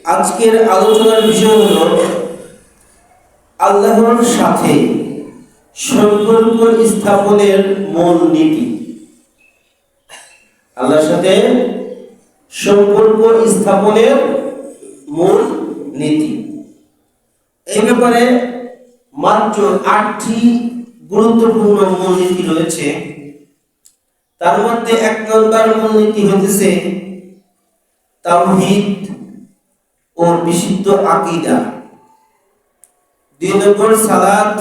আজকের আলোচনার বিষয় হল আল্লাহর সাথে সম্পর্ক স্থাপনের মূল নীতি। আল্লাহর সাথে সম্পর্ক স্থাপনের মূল নীতি। এই ব্যাপারে মাত্র 8টি গুরুত্বপূর্ণ মূলনীতি রয়েছে। তার মধ্যে 1 নম্বর মূলনীতি হচ্ছে তাওহীদ ও বিশুদ্ধ আকীদা। 2 নম্বর সালাত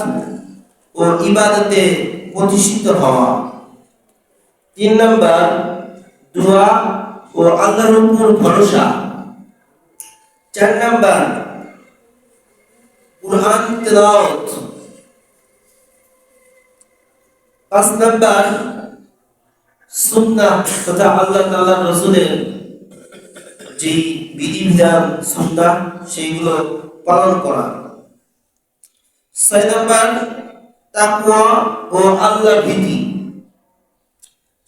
ও ইবাদতে প্রতিষ্ঠিত হওয়া। 3 নম্বর দোয়া ও আল্লাহর উপর ভরসা। 4 নম্বর কুরআন তেলাওয়াত। 5 নম্বর সুন্নাহ তথা আল্লাহ তাআলার রাসূলের যে বিধিবিধান সুন্নাহ সেগুলো পালন করা। 6 নম্বর তাকওয়া ও আল্লাহর ভীতি।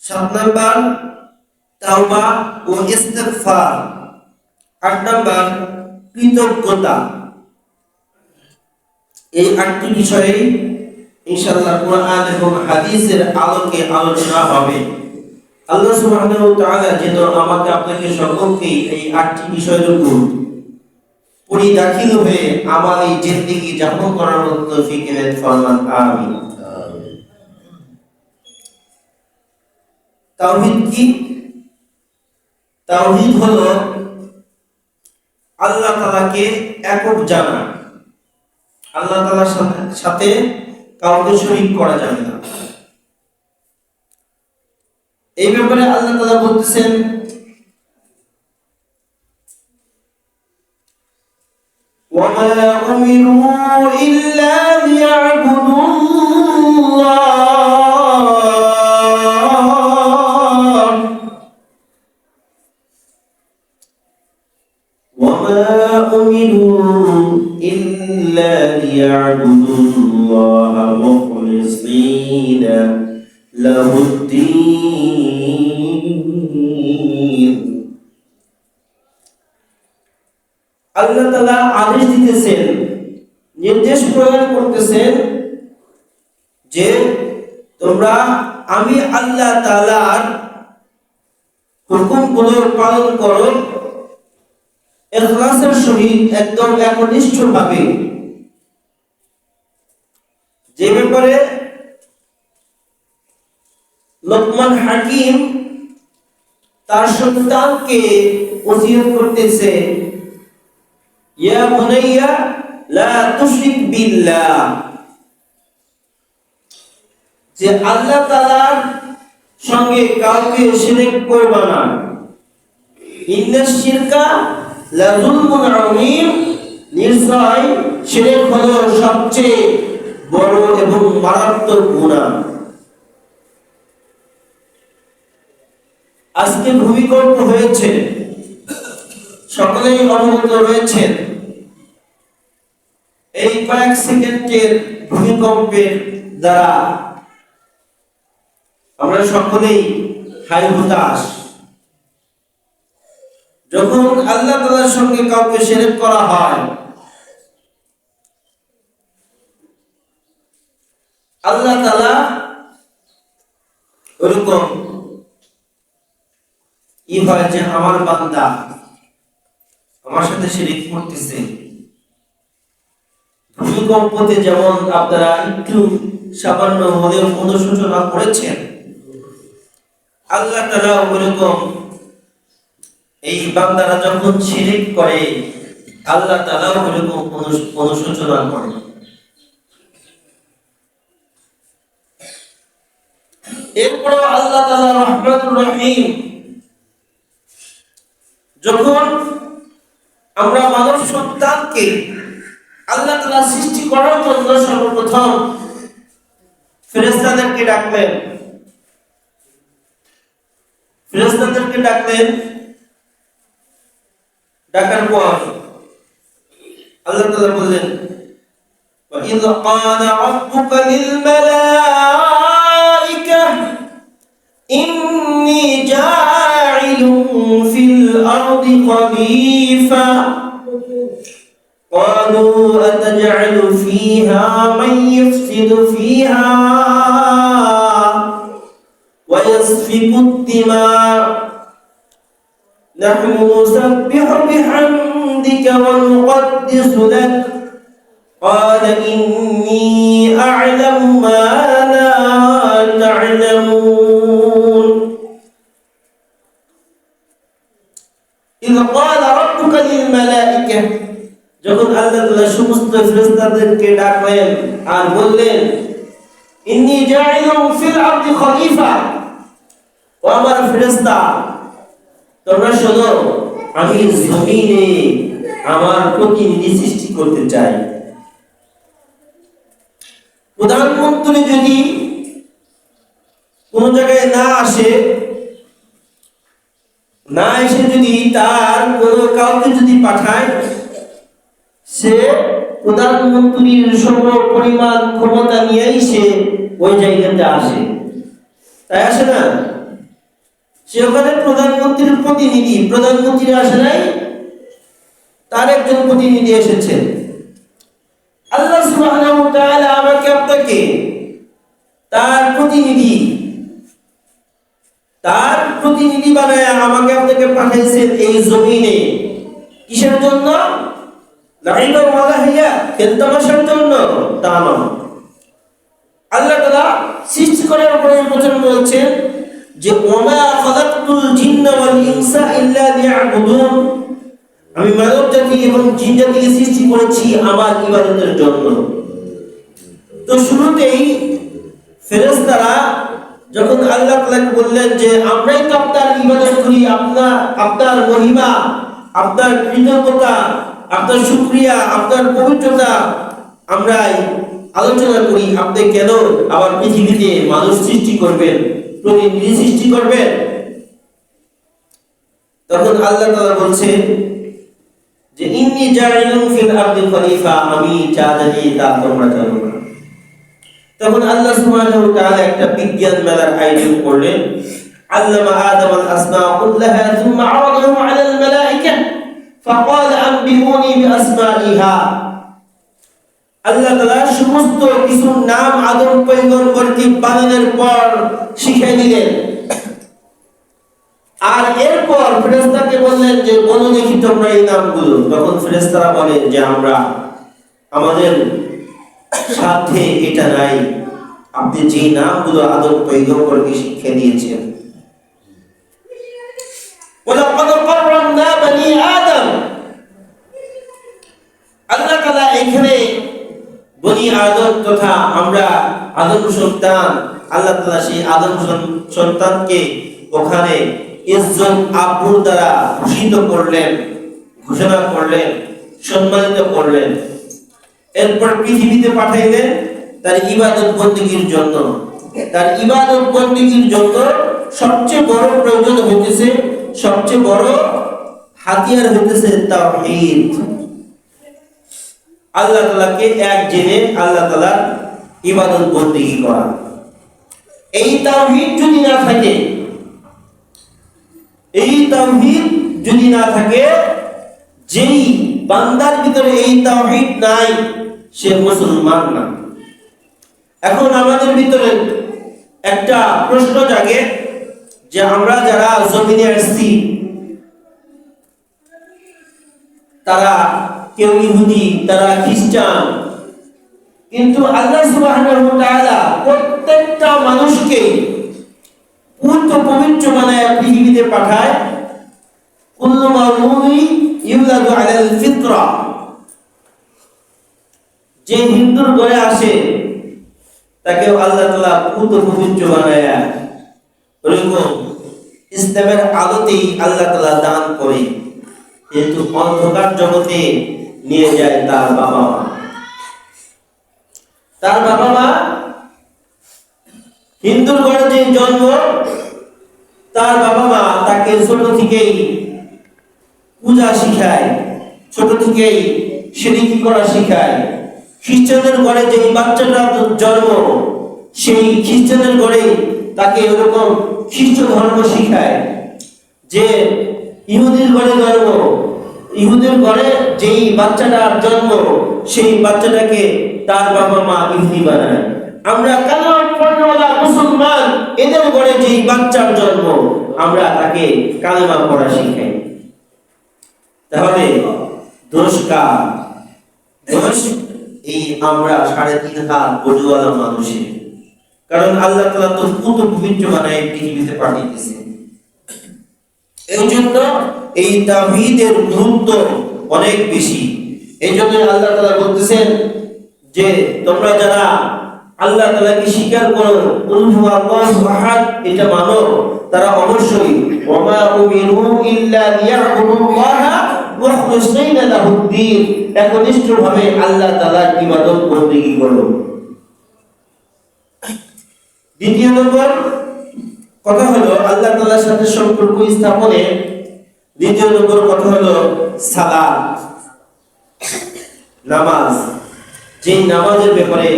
7 নম্বর তাওবা ও ইস্তিগফার। 8 নম্বর কৃতজ্ঞতা। এই 8টি বিষয়ে ইনশাআল্লাহ কোরআন এবং হাদিসের আলোকে আলোচনা হবে। আল্লাহ সুবহানাহু ওয়া তাআলা যেন আমাকে আপনাকে সকলকে এই 8টি বিষয়ের উপর পরিদাখিল হয়ে আমার এই জিন্দেগি যাপন করার তৌফিক এনায়েত ফরমান। আমিন। তাওহীদ কি? তাওহীদ হলো আল্লাহ তাআলাকে একক জানা। আল্লাহ তাআলার সাথে কাউকে শরীক করা যাবে না। এই ব্যাপারে আল্লাহ তাআলা বলতেছেন وَمَا أُمِرُوا إِلَّا لِيَعْبُدُوا اللَّهَ وَمَا أُمِرُوا إِلَّا لِيَعْبُدُوا اللَّهَ مُخْلِصِينَ لَهُ الدِّينَ। আল্লাহ তাআলা আদেশ দিতেছেন, নির্দেশ প্রদান করতেছেন যে তোমরা আমি আল্লাহ তাআলার হুকুমগুলো পালন করো ইখলাসের সহিত, একদম একনিষ্ঠভাবে। যে ব্যাপারে লোকমান হাকিম তার সন্তানকে ওসিয়ত করতেছে, ইয়া বুনাইয়া লা তুশরিক বিল্লাহ, যে আল্লাহ তাআলার সঙ্গে কাউকে শিরক করবে না। ইন্নাশ শিরকা লা যুলমুন আযীম, নিশ্চয় শিরক হলো সবচেয়ে বড় এবং মারাত্মক গুনাহ। আজকে ভূমিকম্প হয়েছে, সকলেই অবগত রয়েছেন। এই কয়েক সেকেন্ডের ভূমিকম্পের দ্বারা আমরা সকলেই হায় হতাশ। যখন আল্লাহ তাআলার সঙ্গে কাউকে শিরক করা হয়, আল্লাহ তাআলা ওরকম হয় যে আমার বান্দা আমার সাথে শিরক করতেছে। ভূমিকম্পতে যেমন আপনারা একটু সামান্য হলেও অনুশোচনা করেছেন, আল্লাহ তাআলা ওরকম এই বান্দারা যখন শিরক করে আল্লাহ তাআলা ওরকম অনুশোচনা করে। এরপর আল্লাহ তাআলা রহমাতুর রহিম। যখন আমরা মানব সন্তানকে আল্লাহ তাআলা সৃষ্টি করার জন্য সর্বপ্রথম ফেরেশতাদেরকে ডাকলেন, ডাকার পর আল্লাহ তাআলা বললেন, ওয়া ইয ক্বালা রাব্বুকা লিল মালাইকা ইন্নী জা'ইলুন ফিল আরদি খলিফা قالوا أتجعل فيها من يفسد فيها ويسفك الدماء نحن نسبح بحمدك ونقدس لك قال إني أعلم ما لا تعلمون إذ قال ربك للملائكة যখন আল্লাহ তাআলা সমস্ত ফেরেশতাদেরকে ডাকলেন আর বললেন ইন্নী জাইলুন ফিল আরদি খলিফা, ও আমার ফেরেশতা তোমরা শোনো, আমি জমিনে আমার প্রতিনিধি সৃষ্টি করতে চাই। প্রধানমন্ত্রী যদি কোন জায়গায় না এসে যদি তার কোন কাউকে যদি পাঠায়, সে প্রধানমন্ত্রীর সম পরিমাণ ক্ষমতা নিয়েই সে ওই জায়গাতে আসে, তাই আসে না? সে ওখানে প্রধানমন্ত্রীর প্রতিনিধি, প্রধানমন্ত্রী আসে নাই, তার একজন প্রতিনিধি এসেছেন। আল্লাহ সুবহানাহু ওয়া তাআলা আমাকে আপনাকে তার প্রতিনিধি বানায় আমাকে আপনাকে পাঠিয়েছেন এই জমিনে। কিসের জন্য? লাইলা ওয়া লাহিয়া, খেলতামাশার জন্য তা নয়। আল্লাহ তাআলা সৃষ্টি করার পরে বচন বলছেন যে ওমা খালাকতুল জিন্না ওয়াল ইনসা ইল্লা লিয়াবুদুন, আমি মানব জাতি এবং জিন জাতিকে সৃষ্টি করেছি আমার ইবাদতের জন্য। তো শুরুতেই ফেরেশতারা যখন আল্লাহ তাআলাকে বললেন যে আমরাই তো আপনার ইবাদত করি, আপনার মহিমা, আপনার কৃতজ্ঞতা, আপনার শুকরিয়া, আপনার পবিত্রতা আমরা আলোচনা করি, আপনি কেন আবার পৃথিবীতে মানুষ সৃষ্টি করবেন, প্রতিনিধি সৃষ্টি করবেন? তখন আল্লাহ তাআলা বলছে যে ইন্নী জাইলুন ফিল আরদি খলিফা, আমি যা জানি তা তোমরা জানো না। তখন আল্লাহ সুবহানাহু ওয়া তাআলা একটা বিজ্ঞান মেলার আয়োজন করলেন। আল্লামা আদম আল আসমা কুল্লাহা থুম্মা আরাদাহু আলাল মালায়েকা ফাকাল আনবিউনি বিআসমাইহা। আল্লাহ তাআলা সমস্ত কিছু নাম আদম পয়গম্বরকে বানানোর পর শিখিয়ে দিলেন, আর এরপর ফেরেশতাকে বললেন যে বলো দেখি তোমরা এই নামগুলো। তখন ফেরেশতারা বলেন যে আমাদের সাথে এটা নাই, আপনি যে নামগুলো আদম পয়গম্বরকে শিক্ষা দিয়েছেন। ওয়ালাকাদ কাররামনা বনি আদম, আল্লাহ তাআলা এখানে বনি আদম তথা আমরা আদম সন্তান, আল্লাহ তাআলা সেই আদম সন্তানকে ওখানে ইজ্জত আবরুর দ্বারা ভূষিত করলেন, ঘোষণা করলেন, সম্মানিত করলেন। এরপর পৃথিবীতে পাঠাইলেন তার ইবাদত বন্দেগীর জন্য। তার ইবাদত বন্দেগীর জন্য সবচেয়ে বড় প্রয়োজন হইতেছে, সবচেয়ে বড় হাতিয়ার হইতেছে তাওহীদ। আল্লাহ তাআলাকে এক জেনে আল্লাহ তাআলার ইবাদত বন্দেগী করা। এই তাওহীদ যদি না থাকে, যেই বান্দার ভিতরে এই তাওহীদ নাই সে মুসলমান না। এখন আমাদের ভিতরে একটা প্রশ্ন জাগে যে আমরা যারা জমিনে আসছি তারা কেউ ইহুদি, তারা খ্রিস্টান, কিন্তু আল্লাহ সুবহানাহু ওয়া তাআলা প্রত্যেকটা মানুষকে পবিত্র বানায় পৃথিবীতে পাঠায়। কুল্লু মাউলুদি ইউলাদু আলাল ফিতরা, যে হিন্দুর ঘরে আসে তাকে আল্লাহ তাআলা পবিত্র বানায়, ওরকম ইসলামের আলোতেই আল্লাহ তাআলা দান করে, কিন্তু অন্ধকার জগতে নিয়ে যায় তার বাবা মা। তার বাবা মা হিন্দুর ঘরে যে জন্ম, তার বাবা মা তাকে ছোট থেকেই পূজা শিখায়, ছোট থেকেই শিরকি করা শিখায়। খ্রিস্টানদের ঘরে যে বাচ্চাটা জন্ম, সেই খ্রিস্টানদের ঘরে তাকে এরকম খ্রিস্ট ধর্ম শিখায়। যে ইহুদির ঘরে জন্ম, ইহুদের ঘরে যেই বাচ্চাটার জন্ম, সেই বাচ্চাটাকে তার বাবা মা ইহুদি বানায়। আমরা কালেমা পড়নেওয়ালা মুসলমান, এদের ঘরে যেই বাচ্চার জন্ম, আমরা তাকে কালেমা পড়া শিখাই। তাহলে দোষ কার? দোষ এই আমরা 3.5 হাত বডিওয়ালা মানুষের। কারণ আল্লাহ তাআলা তো কত পবিত্র বানায় পৃথিবীতে পাঠিয়েছে। এই জন্য এই তাওহীদের গুরুত্ব অনেক বেশি। এই জন্য আল্লাহ তাআলা বলতেছেন যে তোমরা যারা আল্লাহ তাআলাকে স্বীকার করো, কুল হুয়াল্লাহু আহাদ এটা মানো, তারা অবশ্যই ওয়া উমিরু ইল্লা লিয়াবুদুল্লাহা মুখলিসিনা লাহুদ্দীন, একনিষ্ঠভাবে আল্লাহ তাআলার ইবাদত বন্দেগী করো। দ্বিতীয় নম্বর কথা হলো আল্লাহ তাআলার সাথে সম্পর্ক স্থাপনে দ্বিতীয় নম্বর কথা হলো সালাত, নামাজ। যে নামাজের ব্যাপারে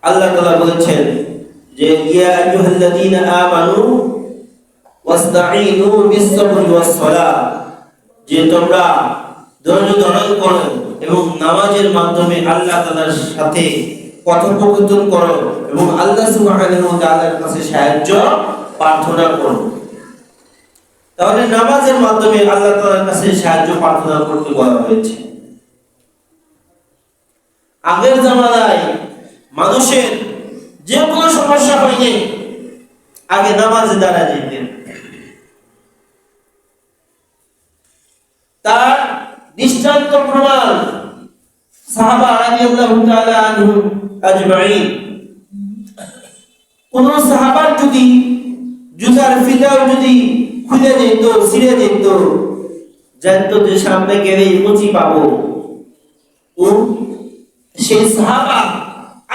আল্লাহ তাআলা বলেছেন যে ইয়া আইয়ুহাল্লাযীনা আমানু ওয়াসতাঈনু বিস-সাবরি ওয়াস-সালাহ, যে তোমরা ধৈর্য ধারণ করো এবং নামাজের মাধ্যমে আল্লাহ তাআলার সাথে কথোপকথন করো এবং আল্লাহ সুবহানাহু ওয়া তাআলার কাছে সাহায্য প্রার্থনা করো। তাহলে নামাজের মাধ্যমে আল্লাহ তাআলার কাছে সাহায্য প্রার্থনা করতে বলা হয়েছে। আগের জামানায় মানুষের যে কোনো সমস্যা হইলে আগে নামাজে দাঁড়া যেতেন। তার দৃষ্টান্ত প্রমাণ সাহাবা রাদিয়াল্লাহু তাআলা আনহুম আজমাইন। কোন সাহাবার যদি জুতার ফিতাও যদি খুলে যেত, ছিঁড়ে যেত, জানতো যে সামনে গেলেই মুচি পাবো, ও সেই সাহাবা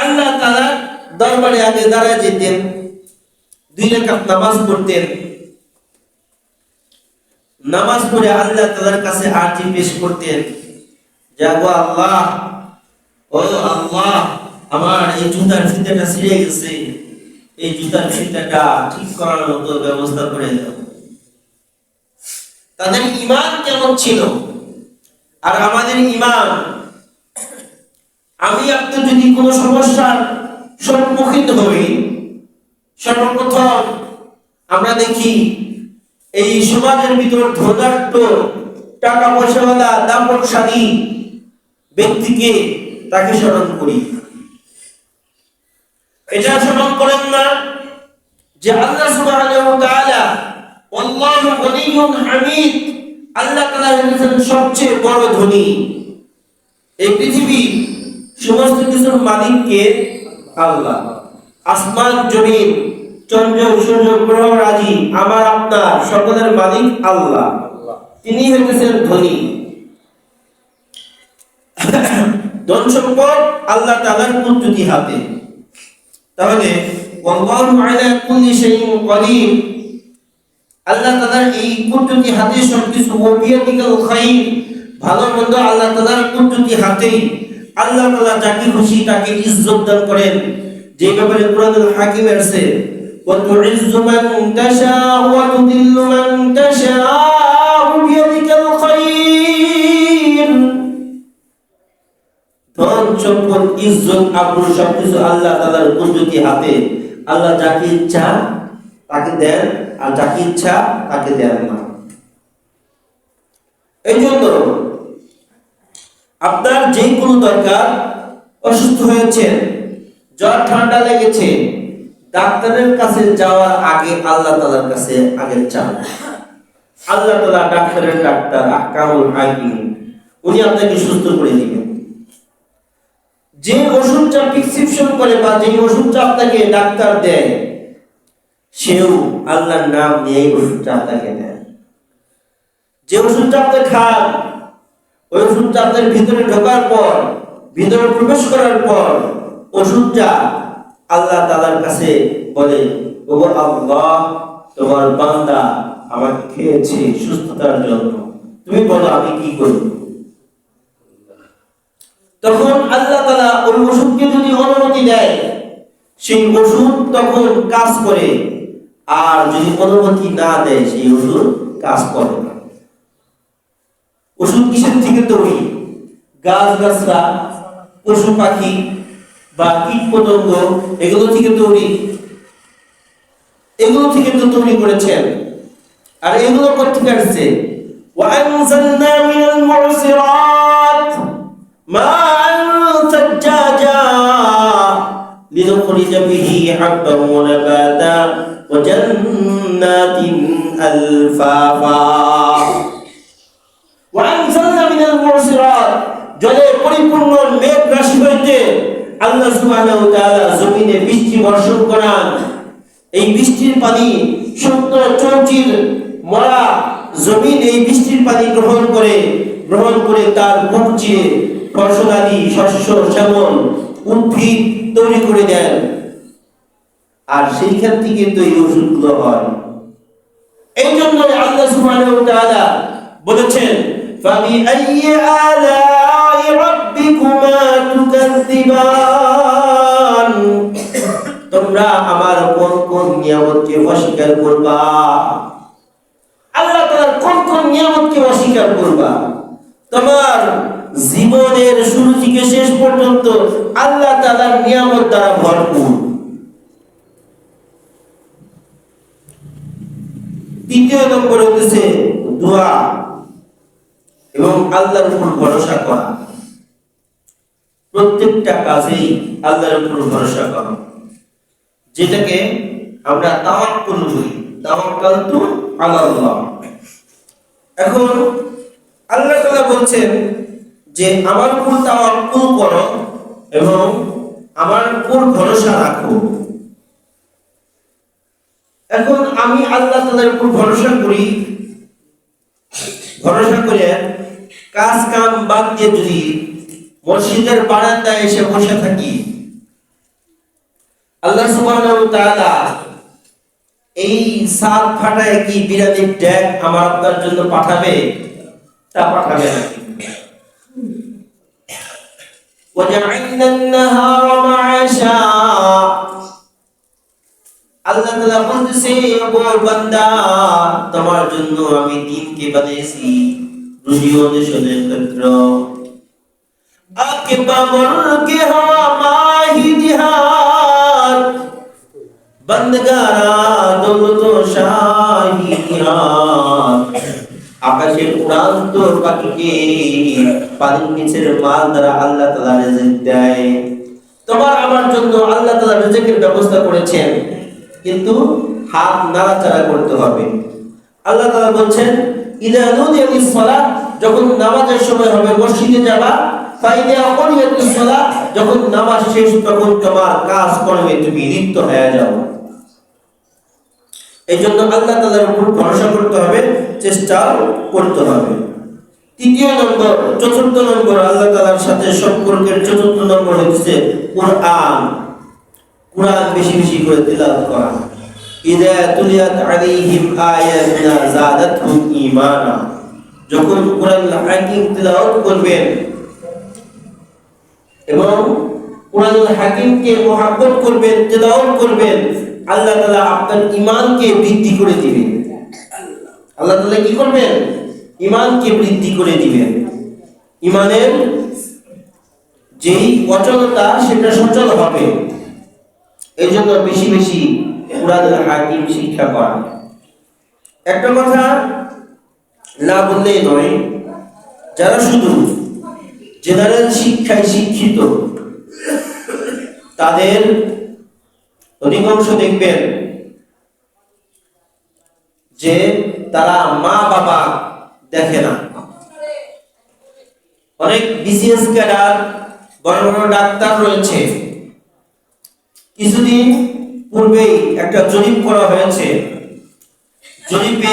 আল্লাহ তাআলার দরবারে আগে দাঁড়া যেতেন, 2 রাকাত নামাজ পড়তেন। নামাজ পড়ে আল্লাহ তাআলার কাছে আরজি পেশ করতেন, যাগো আল্লাহ, ও আল্লাহ, আমার এই জুতার ফিতাটা ছিঁড়ে গেছে, এই জুতার ফিতাটা ঠিক করার মতো ব্যবস্থা করে দাও। তাদের ঈমান কেমন ছিল আর আমাদের ঈমান? আমি আপনি যদি কোনো সমস্যার সম্মুখীন হই, সর্বপ্রথম আমরা দেখি এই সমাজের ভিতর ধনাঢ্য, টাকা পয়সাওয়ালা, দাম্পটশালী ব্যক্তিকে তাকে স্মরণ করি। এটা স্মরণ করেন না যে আল্লাহ সুবহানাহু ওয়া তাআলা আল্লাহু গনিয়্যুন হামিদ, আল্লাহ তাআলা হচ্ছেন সবচেয়ে বড় ধনী। এই পৃথিবী সমস্ত কিছুর মালিক কে? আল্লাহ। আসমান জমিন, চন্দ্র সূর্য গ্রহ রাজি, আমার আপনার সকলের মালিক আল্লাহ। তিনি হচ্ছেন ধনী। ধন সম্পদ আল্লাহ তাআলার কুদরতি হাতে। তাহলে ওয়াল্লাহু আলা কুল্লি শাইইন কাদির, আল্লাহ তাআলার এই কুদরতি হাতে সবকিছু, ওয়াবিয়াদিকাল খাইর, ভালো মন্দ আল্লাহ তাআলার কুদরতি হাতেই। আল্লাহ তাআলা যাকে খুশি তাকে ইজ্জত দান করেন। যে ব্যাপারে কুরআনুল হাকিমে আছে, ওয়া তুইজ্জু মান তাশাউ ওয়া তুদিল্লু মান তাশাউ বিয়াদিকাল খাইর। ধন সম্পদ, ইজ্জত, আবরু সবকিছু আল্লাহ তাআলার কুদরতি হাতে। আল্লাহ যাকে ইচ্ছা তাকে দেন আর যাকে ইচ্ছা তাকে দেন না। এই জন্য আপনার যে কোনো দরকার, অসুস্থ হয়েছেন, জ্বর ঠান্ডা লেগেছে, ডাক্তারের কাছে যাওয়ার আগে আল্লাহ তাআলার কাছে আগে চান। আল্লাহ তাআলা ডাক্তারের ডাক্তার, আহকামুল হাকিম, উনি আপনাকে সুস্থ করে দিবেন। যে ওষুধটা প্রেসক্রিপশন করে বা যে ওষুধটা আপনাকে ডাক্তার দেয়, সেও আল্লাহর নাম নিয়ে ওষুধটা আপনাকে দেয়। যে ওষুধটা আপনি খান, ওই ওষুধটা আপনার ভিতরে ঢোকার পর, ভিতরে প্রবেশ করার পর, ওষুধটা আল্লাহ তাআলার কাছে বলে, ও আল্লাহ, তোমার বান্দা আমাকে খেয়েছে সুস্থতার জন্য, তুমি বলো আমি কি করব? তখন আল্লাহ তাআলা ওই ওষুধকে যদি অনুমতি দেয়, সেই ওষুধ তখন কাজ করে। আর যদি অনুমতি না দেয়, সেই ওষুধ কাজ করে না। কিসের থেকে তৈরি? গাছ গাছরা, পশু পাখি বা কীট পতঙ্গ এগুলো থেকে তৈরি। এগুলো থেকে তো তৈরি করেছেন। আর এগুলো কোথেকে আসছে? وأنزلنا من المعصرات ماء ثجاجا لنخرج به حبا ونباتا وجنات ألفافا وأنزلنا من المعصرات জলে পরিপূর্ণ মেঘ রাশি হইতে আল্লাহ সুবহানাহু ওয়া তাআলা জমিনে বৃষ্টি বর্ষণ করান। এই বৃষ্টির পানি শুকনো চৌচির মরা জমিন এই বৃষ্টির পানি গ্রহণ করে তার বুক চিরে ফসলাদি শস্য শ্যামল উদ্ভিদ তৈরি করে দেন। আর সেইখান থেকে তো এই ওষুধগুলো হয়। এই জন্য আল্লাহ সুবহানাহু ওয়া তাআলা বলেছেন فَبِأَيِّ آلَاءِ رَبِّكُمَا تُكَذِّبَانِ তোমরা আমার কোন কোন নিয়ামতকে অস্বীকার করবা? আল্লাহ তাআলার কোন কোন নিয়ামতকে অস্বীকার করবা? তোমার জীবনের শুরু থেকে শেষ পর্যন্ত আল্লাহ তাআলার নিয়ামত দ্বারা ভরপুর। তৃতীয় নম্বর হচ্ছে দোয়া এবং আল্লাহর উপর ভরসা করা। প্রত্যেকটা কাজেই আল্লাহর উপর ভরসা করা, যেটাকে আমরা তাওয়াক্কুল বলি, তাওয়াক্কালতু আলাল্লাহ। এখন আল্লাহ তাআলা বলছেন যে আমার উপর তাওয়াক্কুল করো এবং আমার উপর ভরসা রাখো। এখন আমি আল্লাহ তাআলার উপর ভরসা করি, ভরসা করে কাজ কাম বাদ দিয়ে যদি মসজিদের বারান্দায় এসে বসে থাকি, আল্লাহ সুবহানাহু ওয়া তাআলা এই সাত ফাটায় কি বিরানির ড্যাগ আমার আপনার জন্য পাঠাবে? তা পাঠাবে না। وَجَعَلْنَا النَّهَارَ مَعَاشًا আল্লাহ তাআলা বলতেছে, ও বান্দা, তোমার জন্য আমি দিনকে বানিয়েছি রুজি অন্বেষণের ক্ষেত্র। আকিবাবুরকে হওয়া মাহিদিহার বন্দগারা দৌলত শাহিহার আকাশের উড়ান্ত পাখিকে পানির নিচের মাল দ্বারা আল্লাহ তাআলা রিজিক দেয়। তোমার আমার জন্য আল্লাহ তাআলা রিজিকের ব্যবস্থা করেছেন, কিন্তু হাত নাড়াচাড়া করতে হবে। আল্লাহ তাআলা বলছেন ইযা নুদিয়া লিস-সালাত, যখন নামাজের সময় হবে মসজিদে যাবা। ফাইদা কুরিয়াতিস সালাত, যখন নামাজ শেষ তখন তোমার কাজ কর্মে তুমি লিপ্ত হয়ে যাও। এই জন্য আল্লাহ তাআলার উপর ভরসা করতে হবে, চেষ্টা করতে হবে। চতুর্থ নম্বর আল্লাহ তাআলার সাথে সম্পর্কের চতুর্থ নম্বর হচ্ছে কোরআন। কোরআন বেশি বেশি করে তিলাওয়াত করা। ইযা তুলিয়াত আলাইহিম আয়াতুনা যাদাতহুম ঈমানা, যখন কোরআন হাকিম তিলাওয়াত করবেন এবং কোরআন হাকিমকে মহব্বত করবেন, তিলাওয়াত করবেন, আল্লাহ তাআলা আপনার ঈমানকে বৃদ্ধি করে দিবেন। আল্লাহ তাআলা কি করবেন? ঈমানকে বৃদ্ধি করে দিবেন। ঈমানের যেই অচলতা সেটা সচল হবে। এই জন্য বেশি বেশি কোরআনুল হাকিম শিক্ষা করা। একটা কথা না বললেই নয়, যারা শুধু জেনারেল শিক্ষায় শিক্ষিত তাদের অধিকাংশ দেখবেন যে তারা মা বাবা দেখে না। অনেক বিসিএস ক্যাডার, বড় বড় ডাক্তার রয়েছে। কিছুদিন পূর্বেই একটা জরিপ করা হয়েছে। জরিপে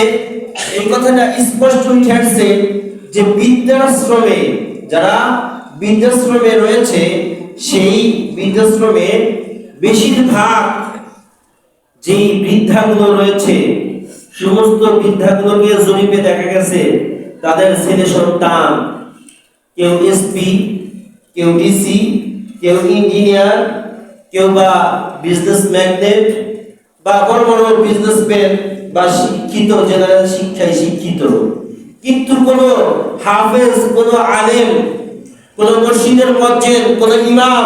এই কথাটা স্পষ্ট উঠে আসছে যে বৃদ্ধাশ্রমে, যারা বৃদ্ধাশ্রমে রয়েছে, সেই বৃদ্ধাশ্রমে বেশিরভাগ যেই বৃদ্ধাগুলো রয়েছে, সমস্ত বৃদ্ধাগুলোকে জরিপে দেখা গেছে তাদের ছেলে সন্তান কেউ এসপি, কেউ ডিসি, কেউ ইঞ্জিনিয়ার, কেউ বা বিজনেস ম্যাগনেট বা বড় বড় বিজনেসম্যান বা শিক্ষিত, জেনারেল শিক্ষায় শিক্ষিত, কিন্তু কোন হাফেজ, কোন আলেম, কোন মসজিদের মুয়াজ্জিন, কোন ইমাম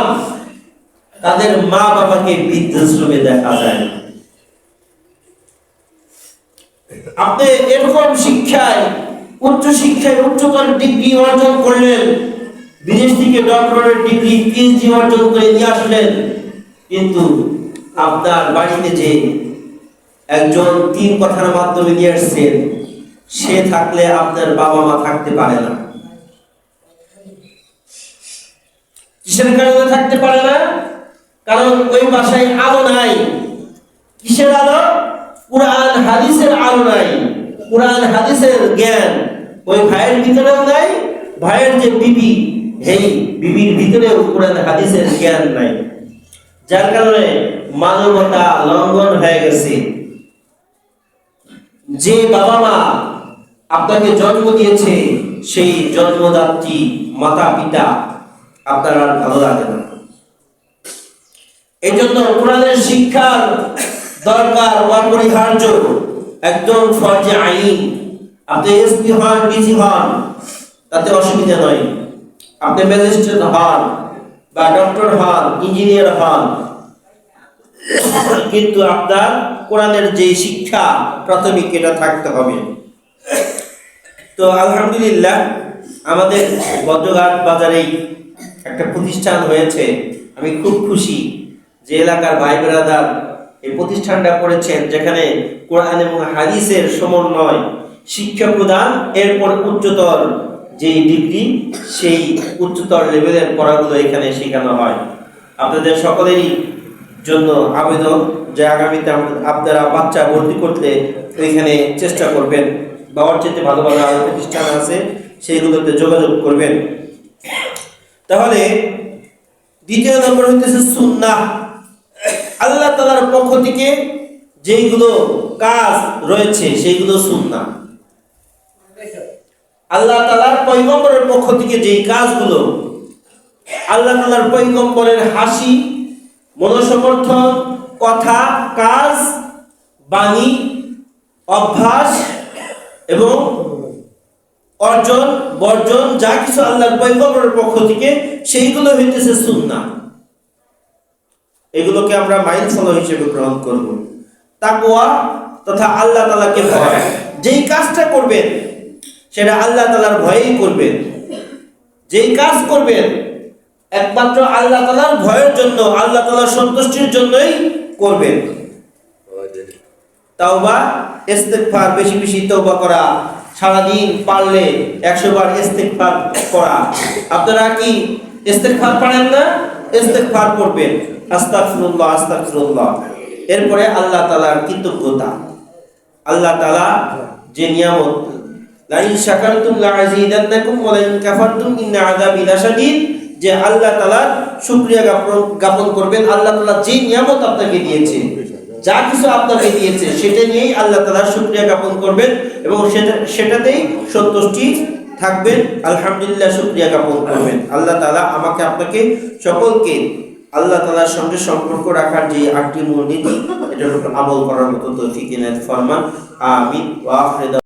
তাদের মা বাবাকে বৃদ্ধাশ্রমে দেখা যায় না। আপনি এরকম শিক্ষায়, উচ্চ শিক্ষায় উচ্চতর ডিগ্রি অর্জন করলেন, বিদেশ থেকে ডক্টরেট ডিগ্রি, পিএইচডি অর্জন করে নিয়ে আসলেন, কিন্তু আপনার বাড়িতে যে একজন তিন কথার মাধ্যমে নিয়ে আসছেন, সে থাকলে আপনার বাবা মা থাকতে পারে না। কিসের কারণে থাকতে পারে না? কারণ ওই বাসায় আলো নাই। কিসের আলো? কুরআন হাদিসের আলো নাই। কুরআন হাদিসের জ্ঞান ওই ভাইয়ের ভিতরেও নাই। ভাইয়ের যে বিবি, এই বিবির ভিতরেও কুরআন হাদিসের জ্ঞান নাই। যার কারণে মানবতা লঙ্ঘন হয়ে গেছে। যে বাবা মা আপনাকে জন্ম দিয়েছে, সেই জন্মদাত্রী মাতা পিতা আপনার আর ভালো লাগে না। এই জন্য কোরআনের শিক্ষার দরকার, অপরিহার্য, একদম ফরজে আইন। আপনি এসপি হন, ডিসি হন, তাতে অসুবিধা নয়। আপনি ম্যাজিস্ট্রেট হন বা ডক্টর হন, ইঞ্জিনিয়ার হন, কিন্তু আপনার কোরআনের যে শিক্ষা প্রাথমিক, এটা থাকতে হবে। তো আলহামদুলিল্লাহ, আমাদের বজ্রঘাট বাজারেই একটা প্রতিষ্ঠান হয়েছে। আমি খুব খুশি যে এলাকার ভাই ব্রাদার এই প্রতিষ্ঠানটা করেছেন, যেখানে কোরআন এবং হাদিসের সমন্বয় শিক্ষা প্রদান, এরপর উচ্চতর যে ডিগ্রি, সেই উচ্চতর লেভেলের পড়াগুলো এখানে শেখানো হয়। আপনাদের সকলেরই জন্য আবেদন যে আগামীতে আপনারা বাচ্চা ভর্তি করতে ওইখানে চেষ্টা করবেন, বা ওর চেয়ে ভালো ভালো আরো প্রতিষ্ঠান আছে, সেইগুলোতে যোগাযোগ করবেন। তাহলে দ্বিতীয় নম্বর হইতেছে সুন্নাহ। আল্লাহ তাআলার পক্ষ থেকে যেইগুলো কাজ রয়েছে সেইগুলো সুন্নাহ। আল্লাহ তাআলার পয়গম্বরের পক্ষ থেকে যেই কাজগুলো, আল্লাহ তাআলার পয়গম্বরের হাসি, মনোসমর্থন, কথা, কাজ, বাণী, অভ্যাস এবং অর্জন বর্জন, যা কিছু আল্লাহর পয়গম্বরের পক্ষ থেকে, সেইগুলো হইতেছে সুন্নাহ। এগুলোকে আমরা মাইল ফলো হিসেবে গ্রহণ করব। তাকওয়া তথা আল্লাহ তাআলাকে ভয়, যেই কাজটা করবেন সেটা আল্লাহ তাআলার ভয়েই করবেন। যেই কাজ করবেন একমাত্র আল্লাহ তাআলার ভয়ের জন্য, আল্লাহ তাআলার সন্তুষ্টির জন্যই করবেন। তাওবা, ইস্তিগফার, বেশি বেশি তওবা করা, সারাদিন পারলে 100 বার ইস্তিগফার করা। আপনারা কি ইস্তিগফার পারেন না? ইস্তিগফার করবেন, আস্তাগফিরুল্লাহ আস্তাগফিরুল্লাহ। এরপরে আল্লাহ তাআলার কৃতজ্ঞতা। আল্লাহ তাআলা যে নিয়ামত, লা ইন শাকারতুম লাযিদান্নাকুম ওয়া লা ইন কাফারতুম ইন্না আযাবি লাশাদীদ, যে আল্লাহ তাআলার শুকরিয়া জ্ঞাপন করবেন। আল্লাহ তাআলা যে নিয়ামত আপনাকে দিয়েছে, যা কিছু আপনাকে দিয়েছে, সেটা নিয়েই আল্লাহ তাআলার শুকরিয়া জ্ঞাপন করবেন এবং সেটাতেই সন্তুষ্টি থাকবেন। আলহামদুলিল্লাহ শুকরিয়া জ্ঞাপন করবেন। আল্লাহ তাআলা আমাকে আপনাকে সকলকে আল্লাহ তাআলার সঙ্গে সম্পর্ক রাখার যে 8টি মূলনীতি, এটার উপর আমল করার মতো তৌফিক এনায়েত ফরমান। আমিন। ওয়া আখির